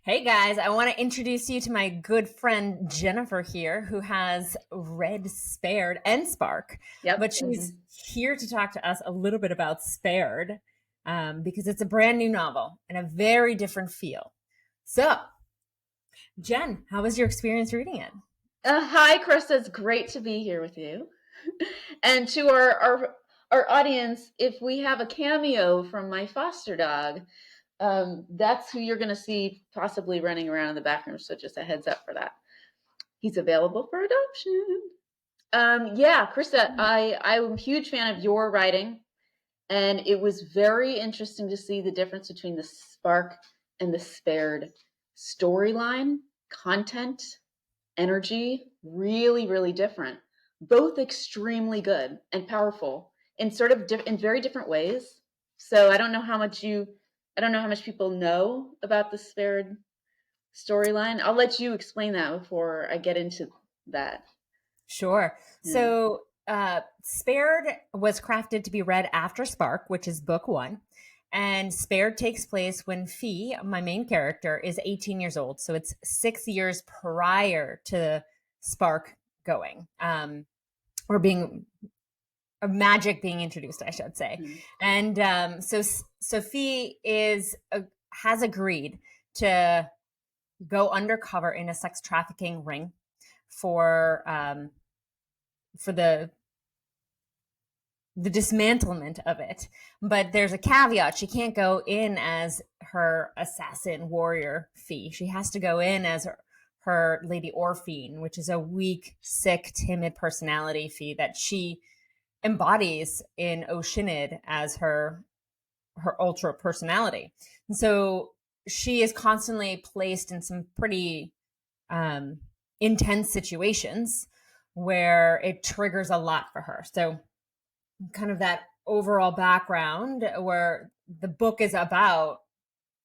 Hey guys, I want to introduce you to my good friend Jennifer here, who has read Spared and Spark, Yep. but she's here to talk to us a little bit about Spared because it's a brand new novel and a very different feel. So, Jen, how was your experience reading it? Hi, Krista. It's great to be here with you. And to our audience, if we have a cameo from my foster dog, that's who you're going to see possibly running around in the background. So just a heads up for that. He's available for adoption. Yeah, Krista, I'm a huge fan of your writing, and it was very interesting to see the difference between the Spark and the Spared storyline, content, energy, really, really different. Both extremely good and powerful in sort of in very different ways. So I don't know how much people know about the Spared storyline. I'll let you explain that before I get into that. Sure. Yeah. So, Spared was crafted to be read after Spark, which is book one. And Spared takes place when Fee, my main character, is 18 years old. So it's 6 years prior to Spark going, or being magic being introduced, I should say. Mm. And so Fee has agreed to go undercover in a sex trafficking ring for the dismantlement of it. But there's a caveat. She can't go in as her assassin warrior Fee. She has to go in as her Lady Orphine, which is a weak, sick, timid personality Fee that she embodies in Oceanid as her ultra personality. And so she is constantly placed in some pretty intense situations where it triggers a lot for her. So kind of that overall background where the book is about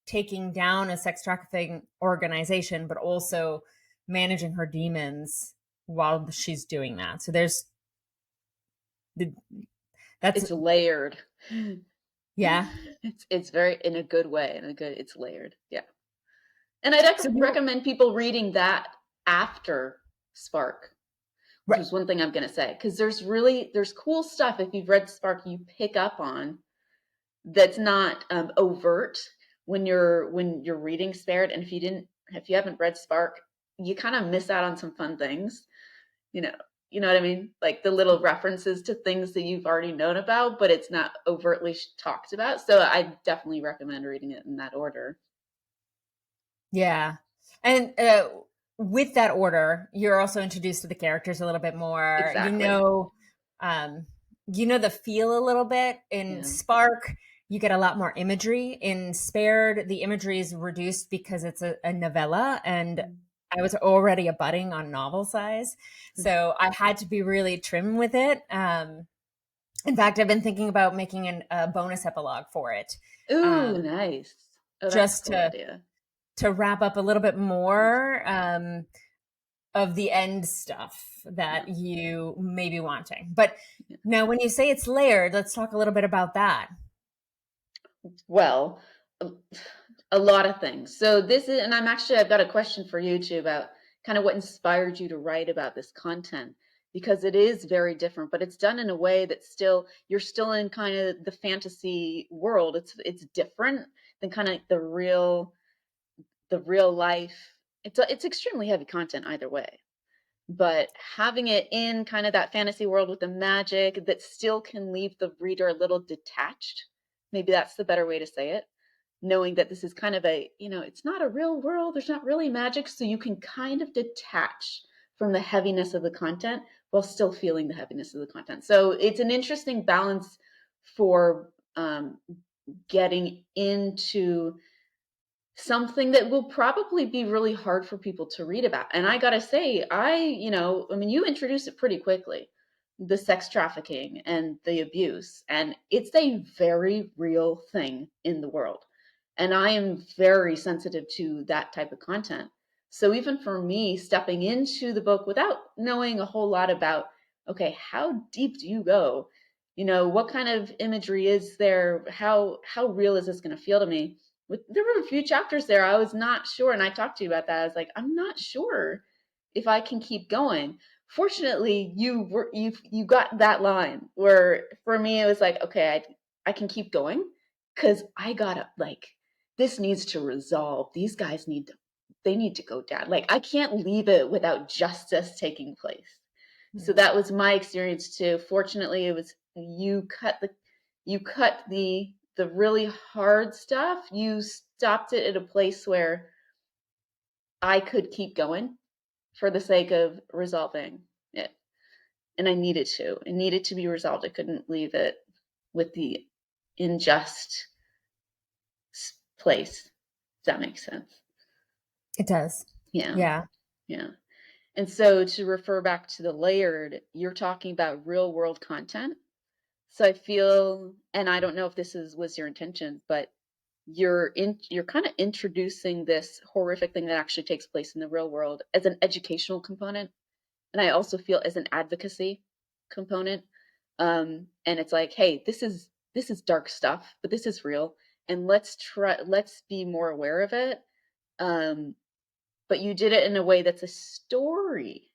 taking down a sex trafficking organization, but also managing her demons while she's doing that. So there's the, that's, It's layered. yeah. It's very in a good way, it's layered. Yeah. And I'd So recommend people reading that after Spark, which right. was one thing I'm going to say, because there's cool stuff if you've read Spark you pick up on that's not overt when you're reading Spared, and if you haven't read Spark, you kind of miss out on some fun things. You know, you know what I mean? Like the little references to things that you've already known about, but it's not overtly talked about. So I definitely recommend reading it in that order. Yeah. And with that order, you're also introduced to the characters a little bit more. Exactly. Um, you know the feel a little bit. In Yeah. Spark, you get a lot more imagery. In Spared, the imagery is reduced because it's a novella, and I was already a budding on novel size, so I had to be really trim with it. In fact, I've been thinking about making a bonus epilogue for it, Ooh, um, nice. Oh, that's a just cool idea. to wrap up a little bit more of the end stuff Yeah. that you may be wanting. But now, when you say it's layered, let's talk a little bit about that. Well, a a lot of things. So and I've got a question for you too about kind of what inspired you to write about this content, because it is very different, but it's done in a way that you're still in kind of the fantasy world. It's different than kind of the real life. It's extremely heavy content either way, but having it in kind of that fantasy world with the magic that still can leave the reader a little detached. Maybe that's the better way to say it, knowing that this is kind of it's not a real world, there's not really magic, so you can kind of detach from the heaviness of the content while still feeling the heaviness of the content. So it's an interesting balance for getting into something that will probably be really hard for people to read about. And I gotta say, I mean, you introduce it pretty quickly, the sex trafficking and the abuse, and it's a very real thing in the world. And I am very sensitive to that type of content. So even for me, stepping into the book without knowing a whole lot about, okay, how deep do you go? What kind of imagery is there? How real is this going to feel to me? there were a few chapters there I was not sure, and I talked to you about that. I was like, I'm not sure if I can keep going. Fortunately, you got that line where for me it was like, okay, I can keep going because I gotta like this needs to resolve. These guys need to go down. Like I can't leave it without justice taking place. So Mhm. that was my experience too. Fortunately, it was you cut the really hard stuff. You stopped it at a place where I could keep going for the sake of resolving it. And I needed to. It needed to be resolved. I couldn't leave it with the unjust place. Does that make sense? It does. Yeah. Yeah. Yeah. And so to refer back to the layered, you're talking about real world content. So I feel, and I don't know if this was your intention, but you're kind of introducing this horrific thing that actually takes place in the real world as an educational component, and I also feel as an advocacy component. And it's like, hey, this is dark stuff, but this is real, and let's be more aware of it. Um, but you did it in a way that's a story,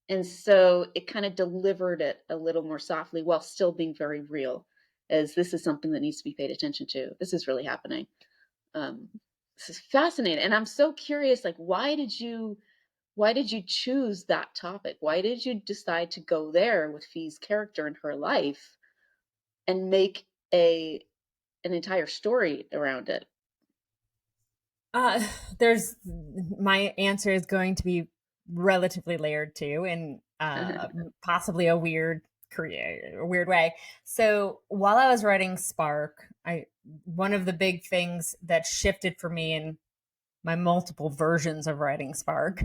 and so it kind of delivered it a little more softly while still being very real, as this is something that needs to be paid attention to. This is really happening. um, this is fascinating, and I'm so curious. Like, why did you choose that topic? Why did you decide to go there with Fee's character and her life and make an entire story around it? Uh, there's my answer is going to be relatively layered too, and possibly a weird way. So while I was writing Spark, I one of the big things that shifted for me in my multiple versions of writing Spark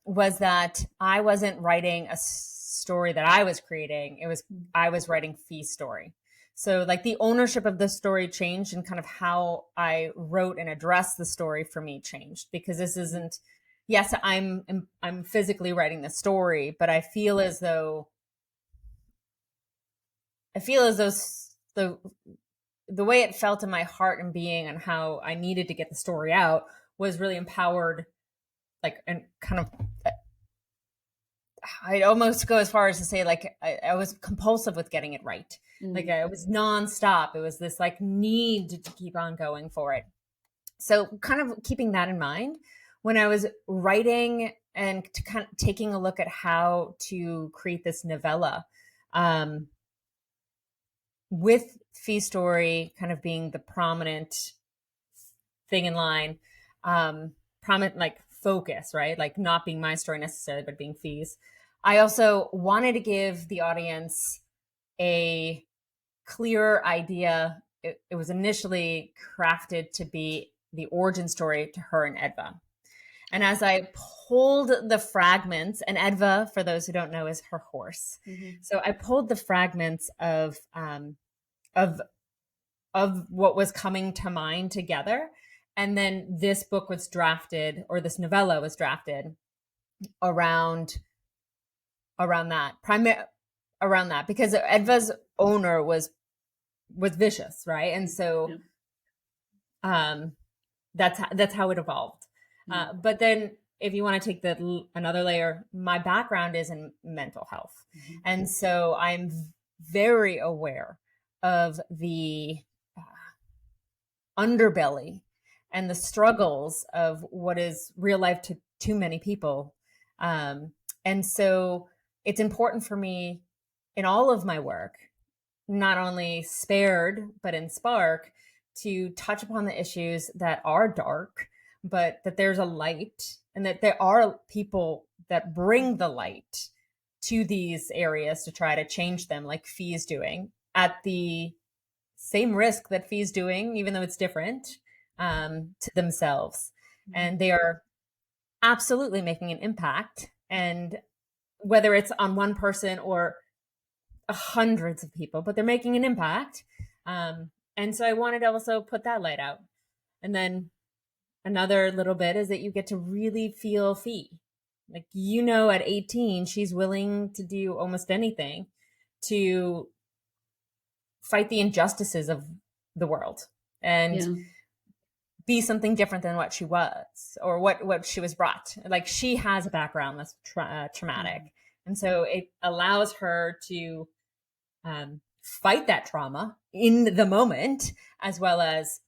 was that I wasn't writing a story that I was creating. It was I was writing Fee's story. So like the ownership of the story changed, and kind of how I wrote and addressed the story for me changed, because this isn't, yes, I'm physically writing the story, but I feel as though the way it felt in my heart and being, and how I needed to get the story out, was really empowered, like, and kind of, I'd almost go as far as to say, like, I was compulsive with getting it right. Like, Mm, it was nonstop. It was this like need to keep on going for it. So kind of keeping that in mind when I was writing, and to kind of taking a look at how to create this novella, um, with Fee Story kind of being the prominent thing in line, prominent, like, focus, right? Like, not being my story necessarily, but being Fee's. I also wanted to give the audience a clearer idea. It was initially crafted to be the origin story to her and Edva. And as I pulled the fragments, and Edva, for those who don't know, is her horse. mhm, So I pulled the fragments of what was coming to mind together, and then this book was drafted, or this novella was drafted around around that, because Edva's owner was vicious, right? And so yeah, um that's how it evolved. mm, But then, if you want to take another layer, my background is in mental health, mhm, and so I'm very aware of the underbelly and the struggles of what is real life to too many people. And so it's important for me in all of my work, not only Spared, but in Spark, to touch upon the issues that are dark, but that there's a light, and that there are people that bring the light to these areas to try to change them, like Fee's doing, at the same risk that Fee's doing, even though it's different, to themselves. mhm, And they are absolutely making an impact. And whether it's on one person or hundreds of people, but they're making an impact. And so I wanted to also put that light out. And then another little bit is that you get to really feel Fee. Like, at 18, she's willing to do almost anything to fight the injustices of the world. And yeah, be something different than what she was or what she was brought. Like she has a background that's traumatic, Mhm. and so it allows her to fight that trauma in the moment, as well as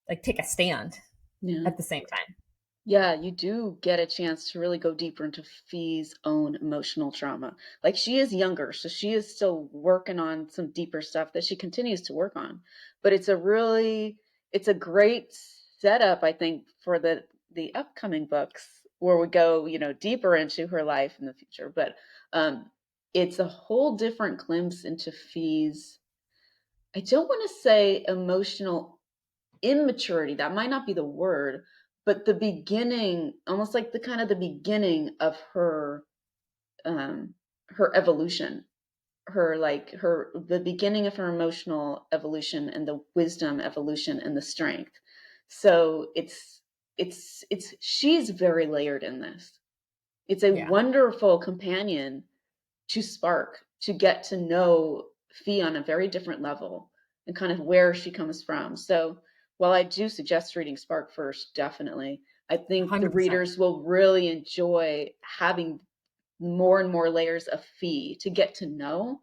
like take a stand Yeah. at the same time. Yeah, you do get a chance to really go deeper into Fee's own emotional trauma. Like she is younger, so she is still working on some deeper stuff that she continues to work on. But it's a great setup, I think, for the upcoming books where we go, deeper into her life in the future. But it's a whole different glimpse into Fee's, I don't want to say emotional immaturity, that might not be the word, but the beginning, almost like the kind of the beginning of um her evolution, the beginning of her emotional evolution and the wisdom evolution and the strength. So it's she's very layered in this. It's a Yeah, wonderful companion to Spark, to get to know Fee on a very different level and kind of where she comes from. So while I do suggest reading Spark first, definitely, I think the 100%. readers will really enjoy having more and more layers of Fee to get to know,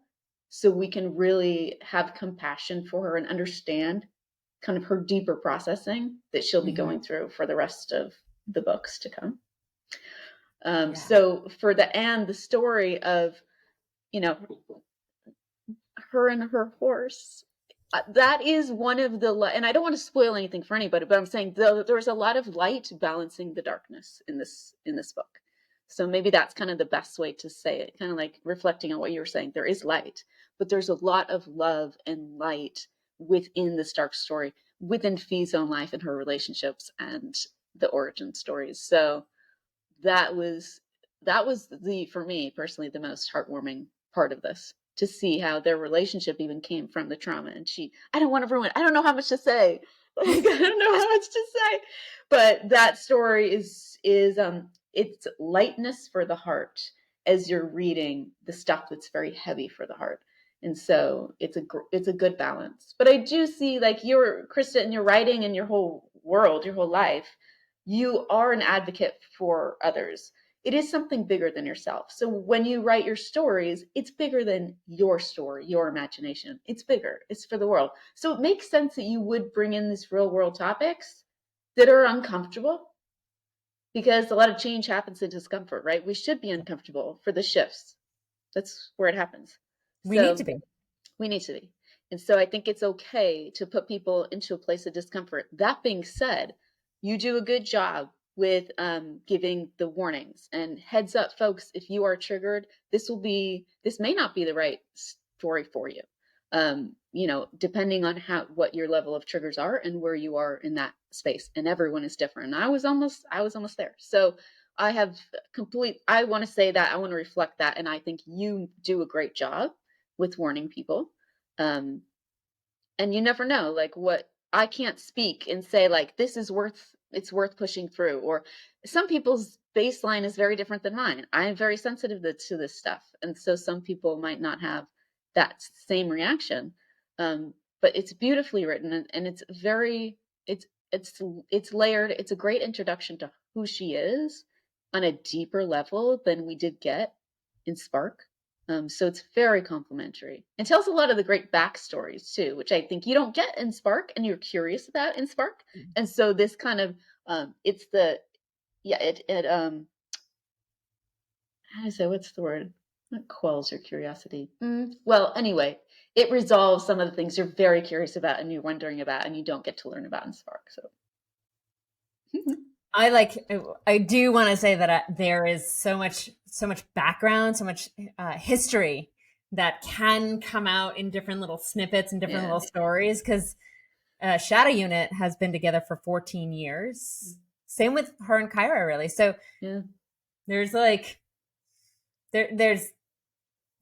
so we can really have compassion for her and understand kind of her deeper processing that she'll be Hmm. going through for the rest of the books to come. Yeah, So for the story of, you know, her and her horse. That is one of and I don't want to spoil anything for anybody, but I'm saying there's a lot of light balancing the darkness in this book. So maybe that's kind of the best way to say it, kind of like reflecting on what you were saying. There is light, but there's a lot of love and light within this dark story, within Fee's own life and her relationships and the origin stories. So that was the for me personally the most heartwarming part of this, to see how their relationship even came from the trauma. And I don't want to ruin, I don't know how much to say, like I don't know how much to say, but that story is it's lightness for the heart as you're reading the stuff that's very heavy for the heart. And so it's a good balance. But I do see, like, your Krista, in your writing and your whole world, your whole life, you are an advocate for others. It is something bigger than yourself. So when you write your stories, it's bigger than your story, your imagination. It's bigger, it's for the world. So it makes sense that you would bring in these real world topics that are uncomfortable, because a lot of change happens in discomfort, right? We should be uncomfortable for the shifts. That's where it happens. we need to So be. we need to be. And so I think it's okay to put people into a place of discomfort. That being said, you do a good job with giving the warnings and heads up, folks. If you are triggered, this may not be the right story for you. Depending on what your level of triggers are and where you are in that space, and everyone is different. And I was almost there. So I want to say that, I want to reflect that, and I think you do a great job with warning people. um and you never know, like, what I can't speak and say, like, this is worth pushing through, or some people's baseline is very different than mine. I am very sensitive to this stuff, and so some people might not have that same reaction. But it's beautifully written, and it's it's layered. It's a great introduction to who she is on a deeper level than we did get in Spark. So it's very complimentary and tells a lot of the great backstories too, which I think you don't get in Spark and you're curious about in Spark. And so this kind of it's the yeah it how do I say, what's the word? It quells your curiosity. Well, anyway, it resolves some of the things you're very curious about and you're wondering about and you don't get to learn about in Spark. So I do want to say that there is so much background, so much history that can come out in different little snippets and different yeah. little stories, because Shadow Unit has been together for 14 years. Same with her and Kyra, really. So Yeah. there's like there's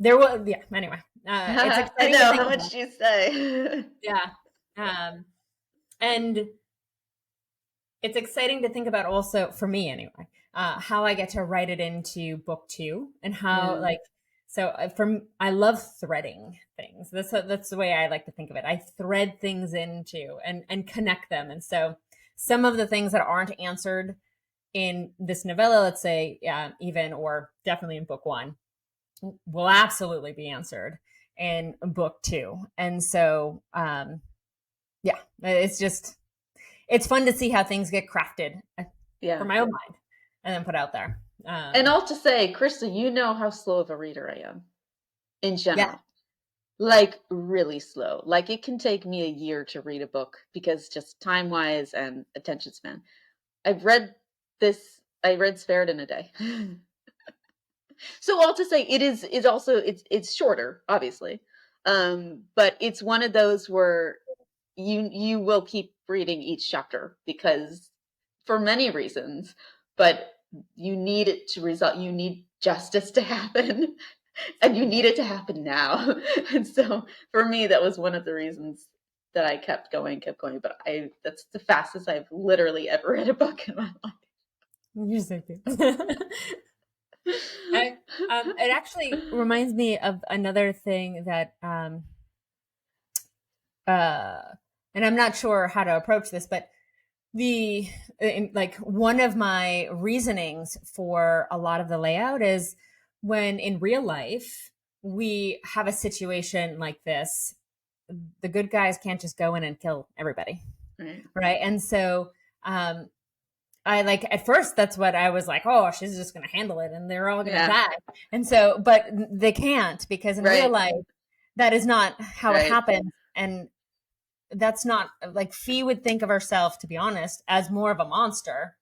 there was yeah. Anyway, it's I exciting to know, think how much about. do you say? Yeah, and it's exciting to think about also for me anyway, how I get to write it into book two, and how Yeah. like so from I love threading things. That's the way I like to think of it. I thread things into and connect them, and so some of the things that aren't answered in this novella, let's say, even or definitely in book one, will absolutely be answered in book two. And so, yeah, it's fun to see how things get crafted for Yeah. my own mind and then put out there. And all to say, Krista, you know how slow of a reader I am in Yeah. general. Like really slow. Like it can take me a year to read a book because just time wise and attention span. I've read I read Spared in a day. So all to say, is also it's shorter, obviously, but it's one of those where you will keep reading each chapter because for many reasons, but you need it to result. You need justice to happen, and you need it to happen now. And so for me, that was one of the reasons that I kept going. But that's the fastest I've literally ever read a book in my life. You're so cute. It actually reminds me of another thing that, uh, and I'm not sure how to approach this, but like one of my reasonings for a lot of the layout is when in real life we have a situation like this, the good guys can't just go in and kill everybody, Right. right? And so, I like at first that's what I was like, oh, she's just going to handle it and they're all going to Yeah. die. And so, but they can't because in real Right. life, that is not how it Right. happens. And that's not like Fee would think of herself, to be honest, as more of a monster.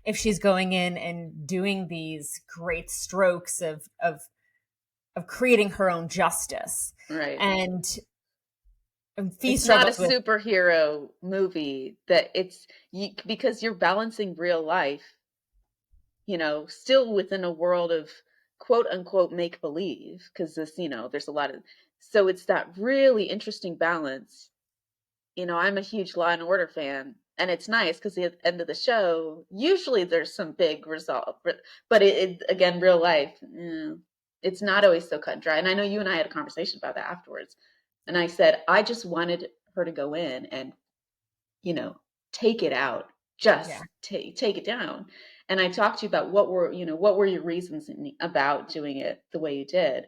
If she's going in and doing these great strokes of creating her own justice. Right. And Fee It's not a struggles with, superhero movie that because you're balancing real life, still within a world of quote unquote make believe, because there's a lot of, so it's that really interesting balance. I'm a huge Law and Order fan, and it's nice because at the end of the show, usually there's some big resolve, but again, real life, it's not always so cut and dry. And I know you and I had a conversation about that afterwards. And I said, I just wanted her to go in and, take it out, yeah. just take it down. And I talked to you about what were your reasons about doing it the way you did.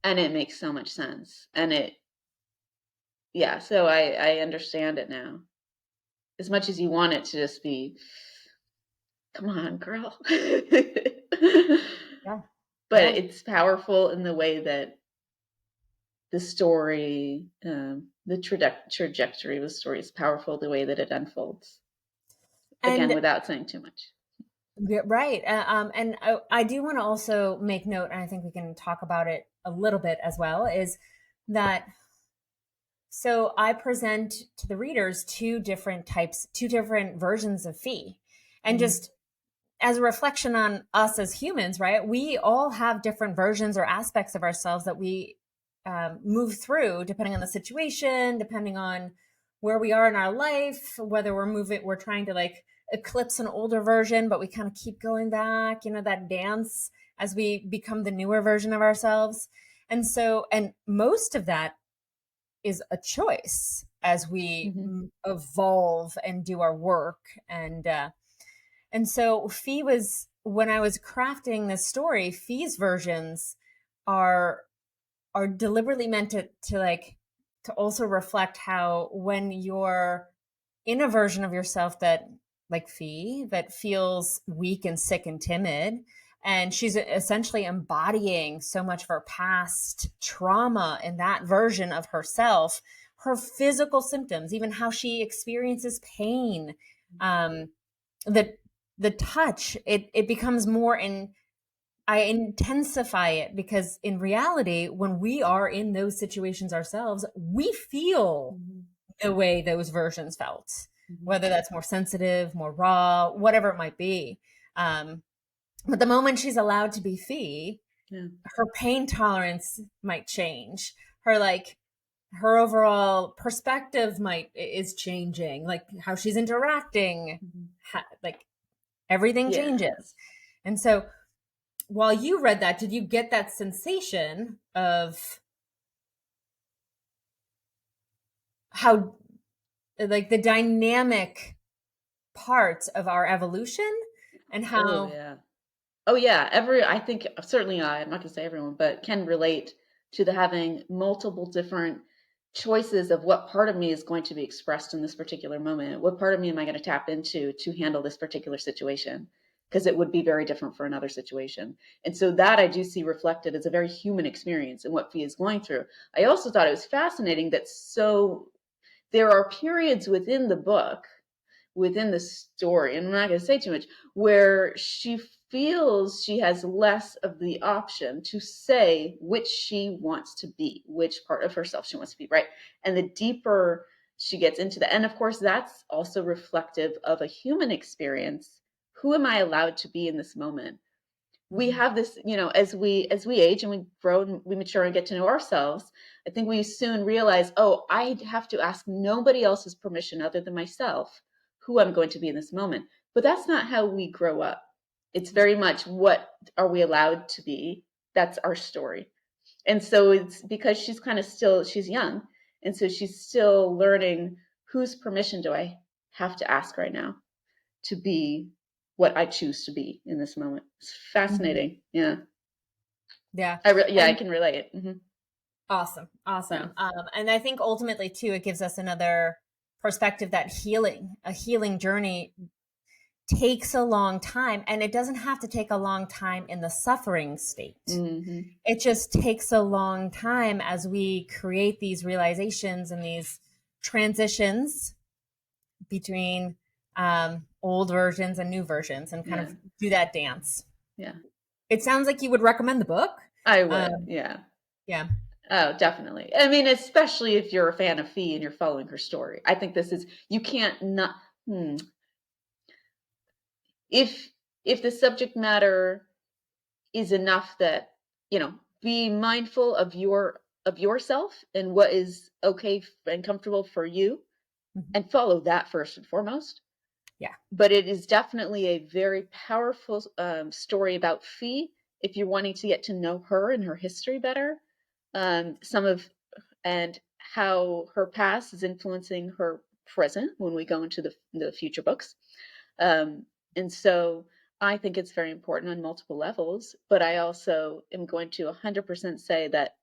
And it makes so much sense. And yeah, so I understand it now. As much as you want it to just be, come on, girl. Yeah. But Yeah. it's powerful in the way that the story, the trajectory of the story is powerful the way that it unfolds. Again, And without saying too much. yeah, right. And I do want to also make note, and I think we can talk about it a little bit as well, is that so I present to the readers two different types, two different versions of Fee. And Mm-hmm. just as a reflection on us as humans, right? We all have different versions or aspects of ourselves that we move through depending on the situation, depending on where we are in our life, whether we're trying to like eclipse an older version, but we kind of keep going back, that dance as we become the newer version of ourselves. And so, and most of that is a choice as we Mm-hmm. evolve and do our work. And so Fee was, when I was crafting this story, Fee's versions are are deliberately meant to also reflect how when you're in a version of yourself that like Fee that feels weak and sick and timid, and she's essentially embodying so much of her past trauma in that version of herself, her physical symptoms, even how she experiences pain, um, the the touch, it becomes more in I intensify it because in reality, when we are in those situations ourselves, we feel Mm-hmm. the way those versions felt, Mm-hmm. whether that's more sensitive, more raw, whatever it might be. Um, but the moment she's allowed to be Fee, Yeah. her pain tolerance might change. Her overall perspective is changing, like how she's interacting, Mm-hmm. like everything Yeah. changes. And so while you read that, did you get that sensation of how like the dynamic parts of our evolution and Oh how yeah. Oh yeah, I think certainly I'm not gonna say everyone, but can relate to the having multiple different choices of what part of me is going to be expressed in this particular moment. What part of me am I going to tap into to handle this particular situation? Because it would be very different for another situation. And so that I do see reflected as a very human experience in what Fee is going through. I also thought it was fascinating that there are periods within the book, within the story, and I'm not going to say too much, where she feels she has less of the option to say which she wants to be, which part of herself she wants to be, right? And the deeper she gets into that, and of course, that's also reflective of a human experience. Who am I allowed to be in this moment? We Mhm. have this, as we age and we grow and we mature and get to know ourselves, I think we soon realize, oh, I have to ask nobody else's permission other than myself who I'm going to be in this moment. But that's not how we grow up. It's very much, what are we allowed to be? That's our story. And so it's because she's young, and so she's still learning, whose permission do I have to ask right now to be what I choose to be in this moment. It's Mhm. fascinating. Yeah. Yeah. I And can relate. awesome. Yeah. Awesome. And I think ultimately too, it gives us another perspective that a healing journey takes a long time, and it doesn't have to take a long time in the suffering state. Hmm. It just takes a long time as we create these realizations and these transitions between old versions and new versions and kind Yeah. of do that dance. Yeah. It sounds like you would recommend the book. I would. Um, Yeah. yeah. Oh, definitely. I mean, especially if you're a fan of Fee and you're following her story. I think this is, you can't not, hmm. If the subject matter is enough that, be mindful of yourself and what is okay and comfortable for you, Mhm. and follow that first and foremost. Yeah. But it is definitely a very powerful story about Fee if you're wanting to get to know her and her history better, some of and how her past is influencing her present when we go into the future books. Um, and so I think it's very important on multiple levels, but I also am going to 100% say that,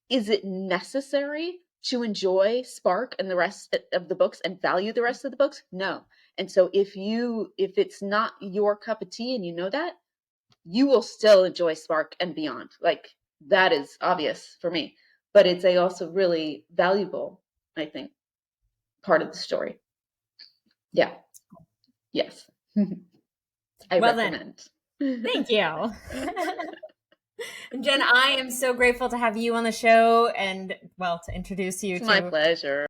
is it necessary to enjoy Spark and the rest of the books and value the rest of the books? No. And so if it's not your cup of tea and you know that, you will still enjoy Spark and beyond. Like, that is obvious for me. But it's a also really valuable, I think, part of the story. Yeah. Yes. I Well then, recommend. thank you. And Jen, I am so grateful to have you on the show and, well, to introduce you It's my to pleasure.